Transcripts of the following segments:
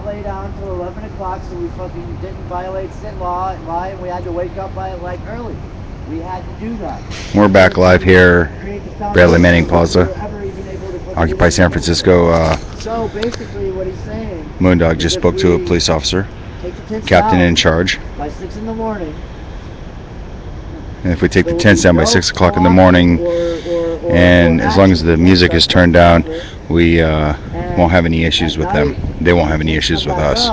not lay down until 11 o'clock, so we fucking didn't violate state law and we had to wake up by like early. We had to do that. We're back live here, Bradley Manning Plaza, Occupy San Francisco. So basically what he's saying, Moondog just spoke to a police officer, captain in charge. By 6 in the morning. And if we take the tents down by 6 o'clock in the morning, and as long as the music is turned down, we won't have any issues with them. They won't have any issues with us.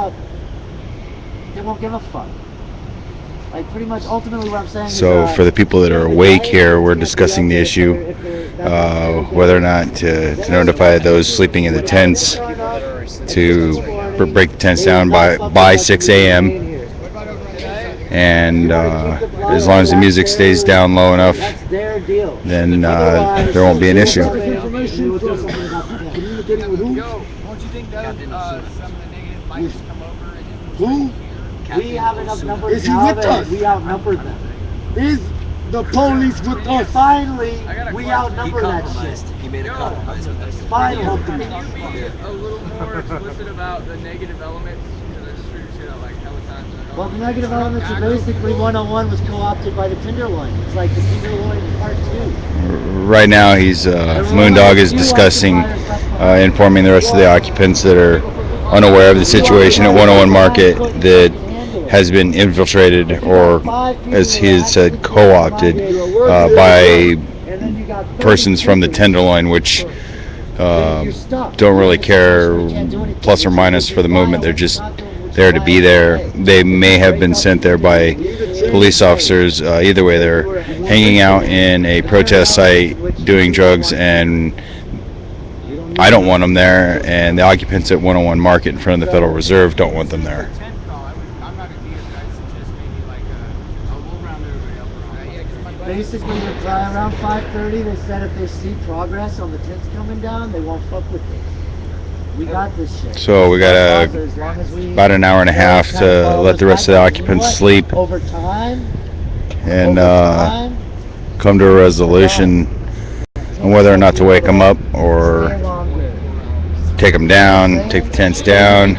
They won't give a fuck. Like pretty much ultimately what I'm saying so for the people that are awake here, we're discussing the issue, whether or not to notify those sleeping in the tents to break the tents down by 6 a.m. And as long as the music stays down low enough, then there won't be an issue. Who? We have enough numbers. Is he with us? We outnumbered them. Is the police with us? Finally, we outnumber that shit. He made a compromise with us. Finally. Can you be a little more explicit about the negative elements? Because I just heard you say that like hella times. Well, the negative elements are basically 101 was co-opted by the Tenderloin. It's like the Tenderloin Part 2. Right now, Moondog is discussing, informing the rest of the occupants that are unaware of the situation at 101 Market that has been infiltrated, or as he has said, co-opted by persons from the Tenderloin, which don't really care plus or minus for the movement. They're just there to be there. They may have been sent there by police officers. Either way, they're hanging out in a protest site doing drugs, and I don't want them there, and the occupants at 101 Market in front of the Federal Reserve don't want them there. Basically, around 5:30, they said if they see progress on the tents coming down, they won't fuck with it. We got this shit. So we got about an hour and a half to let the rest of the occupants sleep over time, and come to a resolution on whether or not to wake them up or take them down, take the tents down.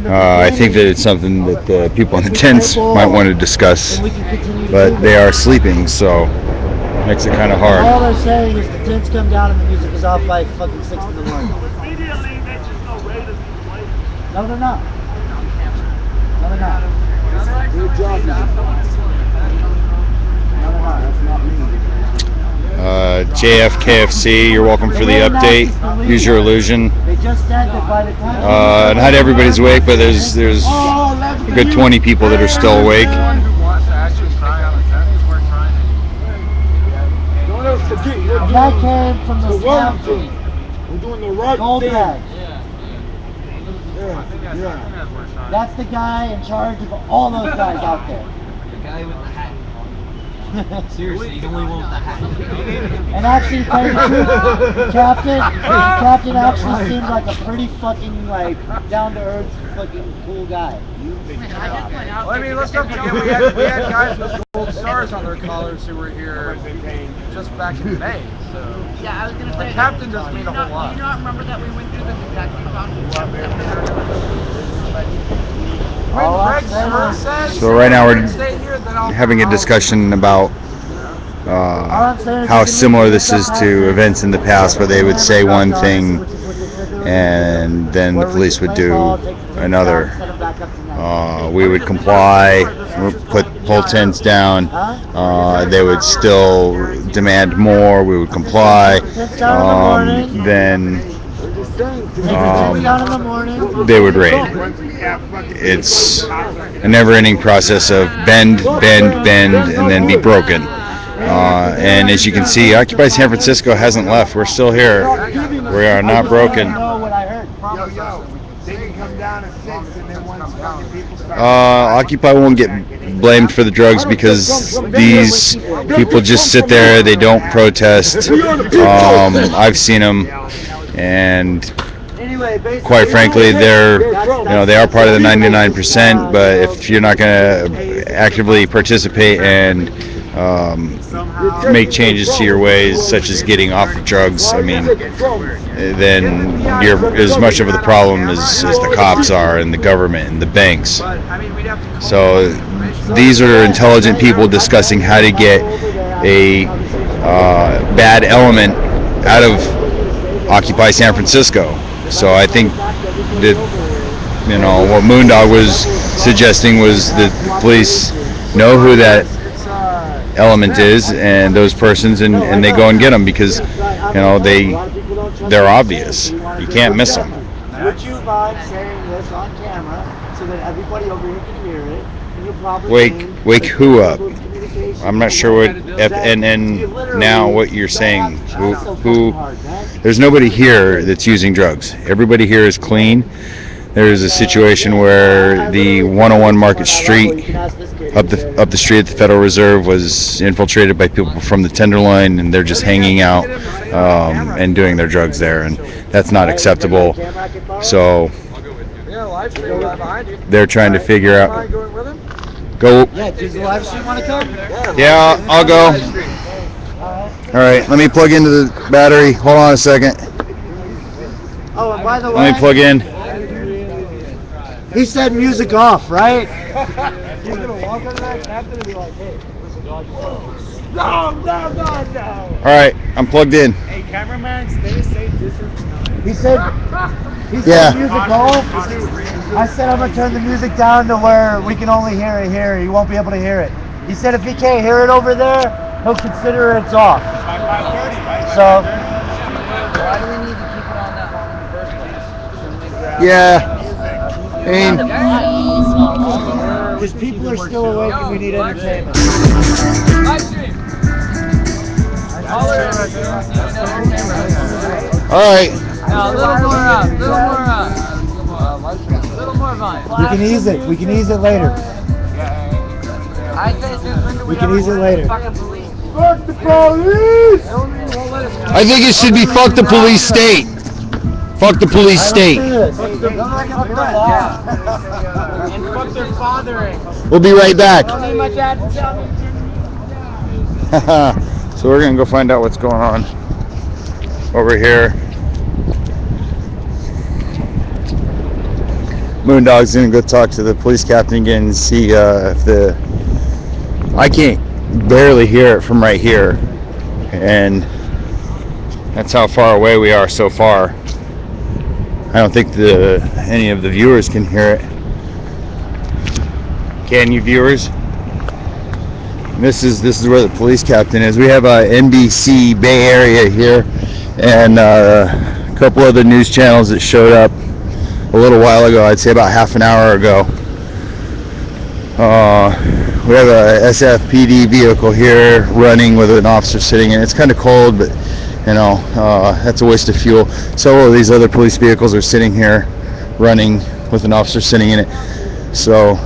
I think that it's something that the people in the tents might want to discuss, but they are sleeping, so it makes it kind of hard. All they're saying is the tents come down and the music is off by fucking 6 in the morning. No, they're not. No, they're not. Good job. No, they're not. That's not me. JFKFC, you're welcome for the update. Use your illusion. Not everybody's awake, but there's a good 20 people that are still awake. That came from the scout team. We're doing the right Gold thing. badge. Yeah. That's the guy in charge of all those guys out there. The guy with the hat. Seriously, the only one with the hat. And actually, to tell you the truth, Captain actually seems like a pretty fucking down-to-earth fucking cool guy. Well, I mean, let's not forget we had guys with gold stars on their collars who were here just back in May. So yeah, I was gonna say. The captain doesn't mean a whole lot. Do you not remember that we went through this exact same So right now we're having a discussion about how similar this is to events in the past where they would say one thing and then the police would do another. We would comply, pull tents down, they would still demand more, we would comply, then they would raid. It's a never-ending process of bend, bend, bend, and then be broken. And as you can see, Occupy San Francisco hasn't left. We're still here. We are not broken. Occupy won't get blamed for the drugs because these people just sit there. They don't protest. I've seen them, and quite frankly, they are part of the 99%. But if you're not going to actively participate and make changes to your ways, such as getting off of drugs, I mean, then you're as much of the problem as the cops are, and the government and the banks. So these are intelligent people discussing how to get a bad element out of Occupy San Francisco. So I think that, you know, what Moondog was suggesting was that the police know who that element is and those persons, and they go and get them, because, you know, they're obvious. You can't miss them. Would you mind saying this on camera so that everybody over here can hear it? And your proper Wake who up? I'm not sure what and now what you're saying. Who? There's nobody here that's using drugs. Everybody here is clean. There's a situation where the 101 Market Street, up the street at the Federal Reserve, was infiltrated by people from the Tenderloin, and they're just hanging out and doing their drugs there, and that's not acceptable. So they're trying to figure out. Go. Yeah, does the live stream want to come? Yeah, I'll go. All right, let me plug into the battery. Hold on a second. Oh, and by the way, Let me plug in. he said music off, right? He's gonna walk on that captain and be like, hey, listen, dog. No. All right, I'm plugged in. Hey, cameraman, stay safe distance. He said Yeah. music off. I said I'm gonna turn the music down to where we can only hear it here. You won't be able to hear it. He said if he can't hear it over there, he'll consider it's off. So Why do we need to keep it on that long in the first place? Yeah. I mean, because people are still awake and we need entertainment. Live stream. all right. No, a little more up. A little more volume. We can ease it. We can ease it later. I say just We can ease it later. fucking police. Fuck the police! I think it should be fuck the police state. Fuck the police state. And fuck their fathering. We'll be right back. Don't need my dad to tell me. So we're gonna go find out what's going on over here. Moondog's gonna go talk to the police captain again and see if I can't barely hear it from right here, and that's how far away we are so far. I don't think any of the viewers can hear it. Can you, viewers? This is where the police captain is. We have NBC Bay Area here, and a couple other news channels that showed up a little while ago. I'd say about half an hour ago. We have a SFPD vehicle here running with an officer sitting in. It's kind of cold, but you know, that's a waste of fuel. Several of these other police vehicles are sitting here running with an officer sitting in it. So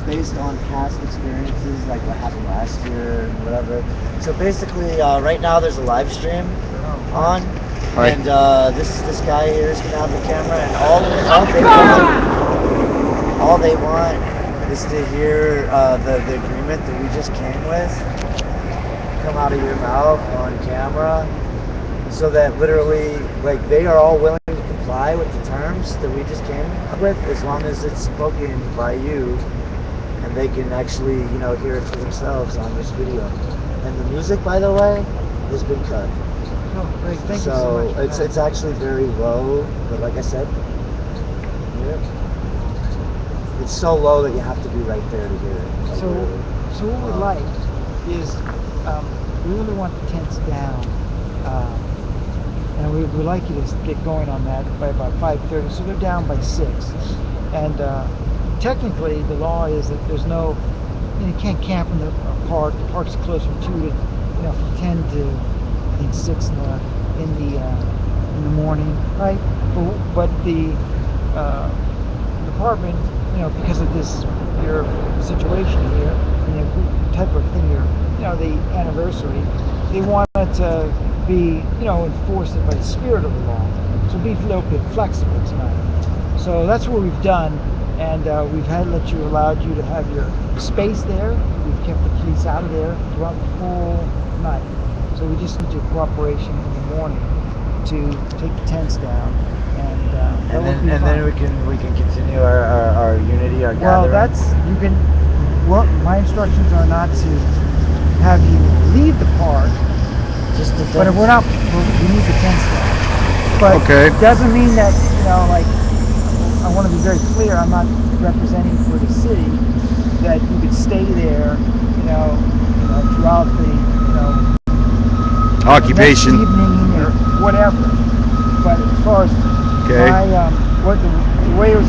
Based on past experiences, like what happened last year and whatever. So basically, right now there's a live stream on, right. and this guy here is gonna have the camera, and all they want is to hear the agreement that we just came with come out of your mouth on camera, so that literally, like, they are all willing to comply with the terms that we just came with, as long as it's spoken by you. And they can actually, you know, hear it for themselves on this video. And the music, by the way, has been cut. Oh, great. Thank you so So much. it's actually very low, but like I said, it's so low that you have to be right there to hear it. Like, So what we'd like is, we really want the tents down, and we'd like you to get going on that by about 5:30. So they're down by 6, and technically the law is that there's no, you can't camp in the park. The park's closed from 2 to, from 10 to I think 6 in the morning, right? But the department, because of your situation here, and the type of thing the anniversary, they want it to be, enforced by the spirit of the law. So be a little bit flexible tonight. So that's what we've done, and we've allowed you to have your space there. We've kept the police out of there throughout the full night. So we just need your cooperation in the morning to take the tents down, and that would be and fine. then we can continue our unity, our Well, gathering. that's you can. Well, my instructions are not to have you leave the park, Just the but if we're not, we need the tents down. But Okay. it doesn't mean that like I want to be very clear. I'm not representing for the city that you could stay there, throughout the Occupation. next evening or whatever. But as far as Okay. my the way it was,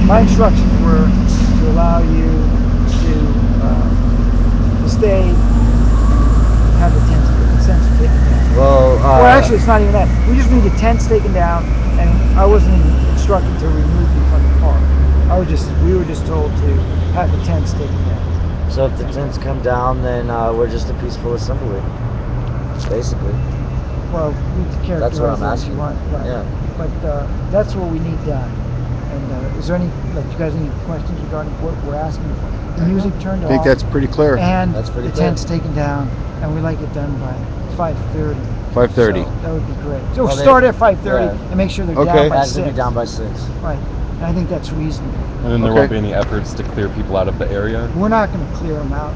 my instructions were to allow you to stay, have the tents taken down. Well, Actually, it's not even that. We just need the tents taken down, and I wasn't instructed to remove you from the park. We were just told to have the tents taken down. so if the tents come down, then we're just a peaceful assembly, basically. Well, you need to characterize That's what I'm it as asking. you want. Right. Yeah. But that's what we need done. And is there any, you guys, any questions regarding what we're asking for? The music turned I off. think that's pretty clear. And That's pretty the clear. tents taken down, and we like it done by 5:30. 5:30. So that would be great. So Well, we'll start at 5:30 yeah. and make sure they're Okay. down It by has 6. to be down by 6. Right. And I think that's reasonable. And then there Okay. won't be any efforts to clear people out of the area? We're not going to clear them out.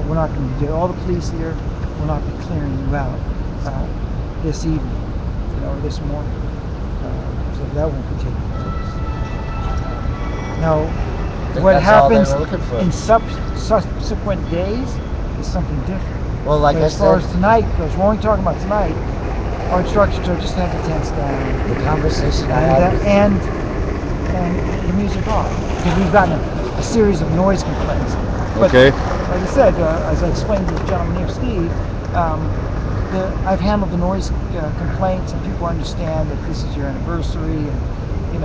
We're not going to do all the police here. Will not be clearing you out this evening, or this morning. So that won't be taking place. Now, what That's all they happens were looking for. in subsequent days is something different. Well, like But I as far said, as tonight goes, we're only talking about tonight. Our instructions are just to have the tents down the conversation I had with and the music off, because we've gotten a series of noise complaints. But Okay. like I said, as I explained to the gentleman here, Steve, I've handled the noise complaints, and people understand that this is your anniversary, and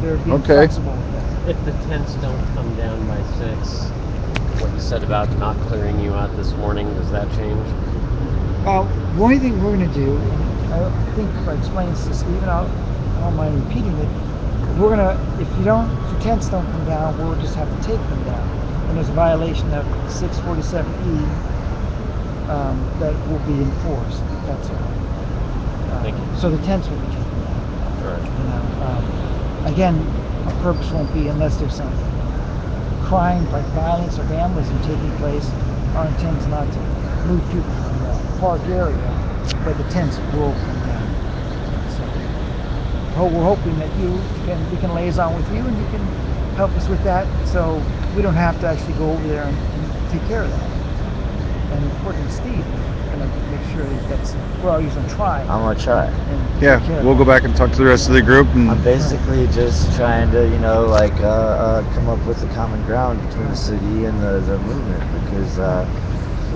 they're being Okay. flexible with that. If the tents don't come down by 6, what you said about not clearing you out this morning, does that change? Well, the only thing we're going to do, and I think if I explain this to Steve, and I don't mind repeating it, if the tents don't come down, we'll just have to take them down. And there's a violation of 647E that will be enforced. That's all. Thank you. So the tents will be taken down. All right. Again, our purpose won't be unless there's some crime like violence or vandalism taking place. Our intent is not to move people from the park area, but the tents will come down. So we're hoping that we can liaison with you, and you can help us with that, so we don't have to actually go over there and take care of that. And according to Steve, we're going to make sure we're always going to try. I'm gonna try. and take Yeah, care of we'll that. go back and talk to the rest of the group. I'm And basically just trying to, come up with a common ground between the city and the movement, because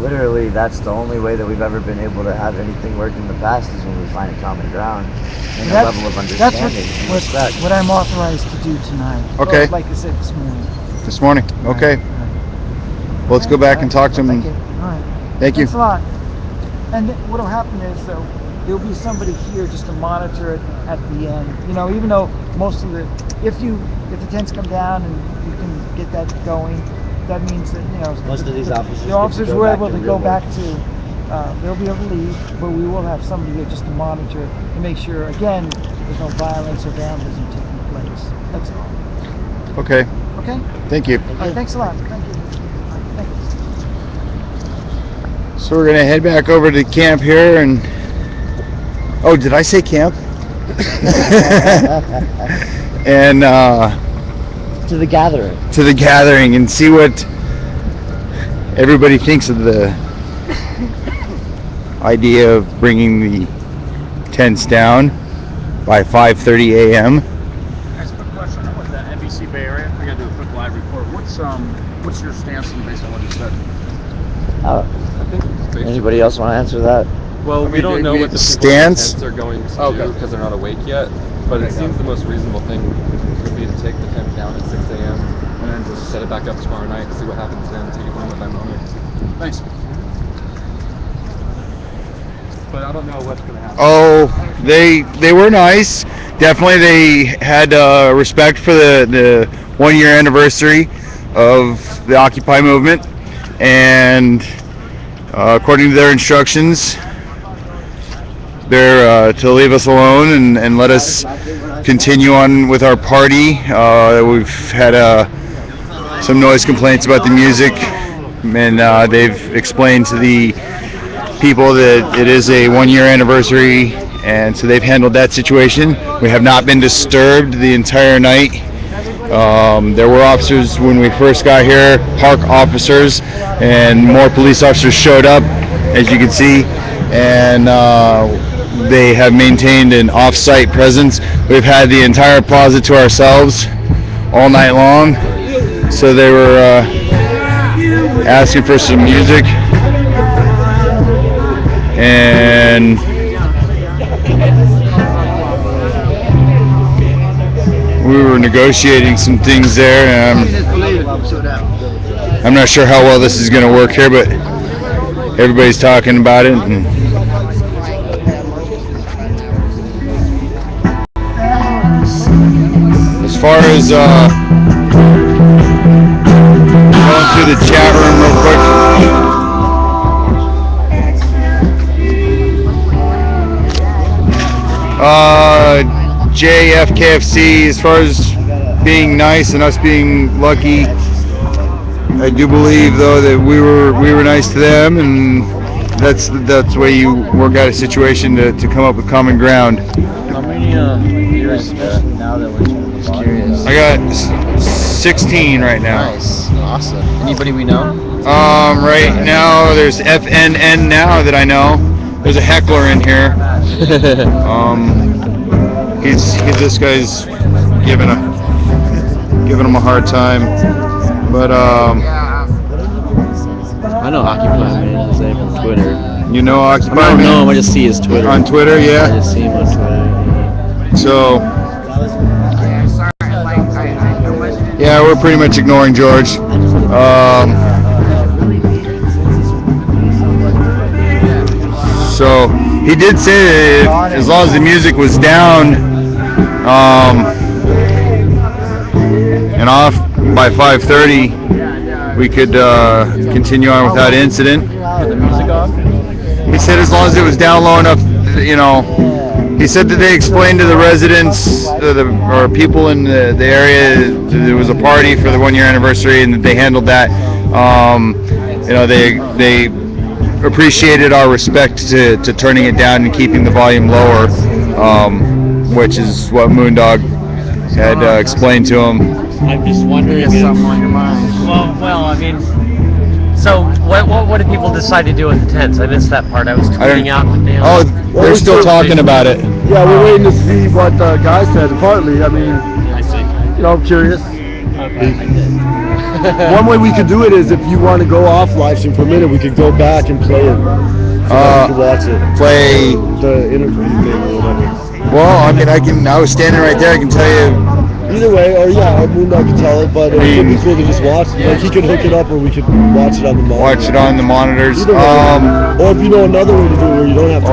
literally that's the only way that we've ever been able to have anything work in the past is when we find a common ground and a level of That's understanding and respect. what I'm authorized to do tonight. Okay. Well, like I said this morning. this morning. Okay. Right. Well, let's go back and talk to Well, them. thank you. All right. Thank you. Thanks a lot. And what'll happen is, there'll be somebody here just to monitor it at the end. Even though most of if the tents come down and you can get that going, that means that Most of these officers the get to officers go were back able to to real go work. back to. They'll be able to leave, but we will have somebody here just to monitor to make sure again there's no violence or vandalism taking place. That's all. Okay. Okay. Thank you. All right. Thanks a lot. Thank you. Thank you. So we're gonna head back over to camp here, and oh, did I say camp? And To the gathering. to the gathering and see what everybody thinks of the idea of bringing the tents down by 5:30 a.m. Guys, quick question with the NBC Bay Area. We gotta do a quick live report. What's your stance based on what you said? Anybody else want to answer that? Well, we don't know what the people in the Stance? tents are going to Okay. do because they're not awake yet. But it seems the most reasonable thing would be to take the tent down at 6 a.m. and then just set it back up tomorrow night, see what happens then, take it moment by moment. Thanks. But but I don't know what's going to happen. Oh, they were nice. Definitely, they had respect for the 1 year anniversary of the Occupy movement, and according to their instructions, they're to leave us alone and let us continue on with our party. We've had some noise complaints about the music, and they've explained to the people that it is a 1 year anniversary, and so they've handled that situation. We have not been disturbed the entire night. There were officers when we first got here, park officers, and more police officers showed up, as you can see, and they have maintained an off-site presence. We've had the entire plaza to ourselves all night long, so they were asking for some music, and we were negotiating some things there, and I'm not sure how well this is going to work here, but everybody's talking about it. And as far as going through the chat room real quick, JFKFC, as far as being nice and us being lucky, I do believe though that we were nice to them, and that's the way you work out a situation to come up with common ground. How many years now that we're just curious? I got 16 right now. Nice, awesome. Anybody we know? Right now there's FNN now that I know. There's a heckler in here. This guy's giving him a hard time, but I know Occupy Man. His name on Twitter. you know Occupy I don't Man? know him. I just see his Twitter. On Twitter, yeah. I just see him on Twitter. So yeah, we're pretty much ignoring George. So he did say that as long as the music was down and off by 5:30, we could continue on without incident. The music off? He said as long as it was down low enough, you know. He said that they explained to the residents or people in the area that there was a party for the 1 year anniversary, and that they handled that. You know, they appreciated our respect to turning it down and keeping the volume lower, which is what Moondog had explained to him. I'm just wondering if something on your mind. Well, I mean, so what did people decide to do with the tents? I missed that part. I was tweeting out the deal. Oh, they're still talking about it. Yeah, we're waiting to see what the guy said. Partly, I mean, I see. you know, I'm curious. Okay, I did. One way we could do it is if you want to go off live stream for a minute, we could go back and play it. So that you can watch it. Play. The interview thing or whatever. Well, I mean, I was standing right there. I can tell you. Either way, or yeah, Moondog could tell it, but it would be cool to just watch. Like he could hook it up, or we could watch it on the monitor. Watch it on the monitors. Either way. Or if you know another way to do it where you don't have to.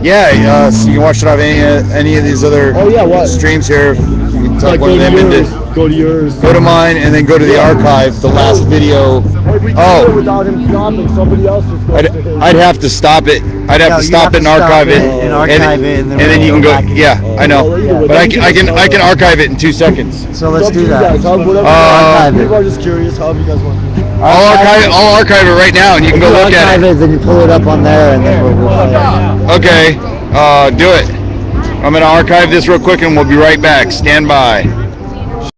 Yeah, so you can watch it off any of these other streams here. You can Like one of them into. Go to yours. Go to mine and then go to the archive. The last video. Or we can do it without him stopping. Somebody else just goes to his. I'd have to stop it. I'd have to stop it and archive it. And archive it, and then you can go. Yeah, I know. Well, But I can archive it in 2 seconds. So let's do that. Archive it. People are just curious. However you guys want to do it. I'll archive it right now, and you can go look at it. Then you pull it up on there, and then we'll play it. Okay, do it. I'm gonna archive this real quick, and we'll be right back. Stand by.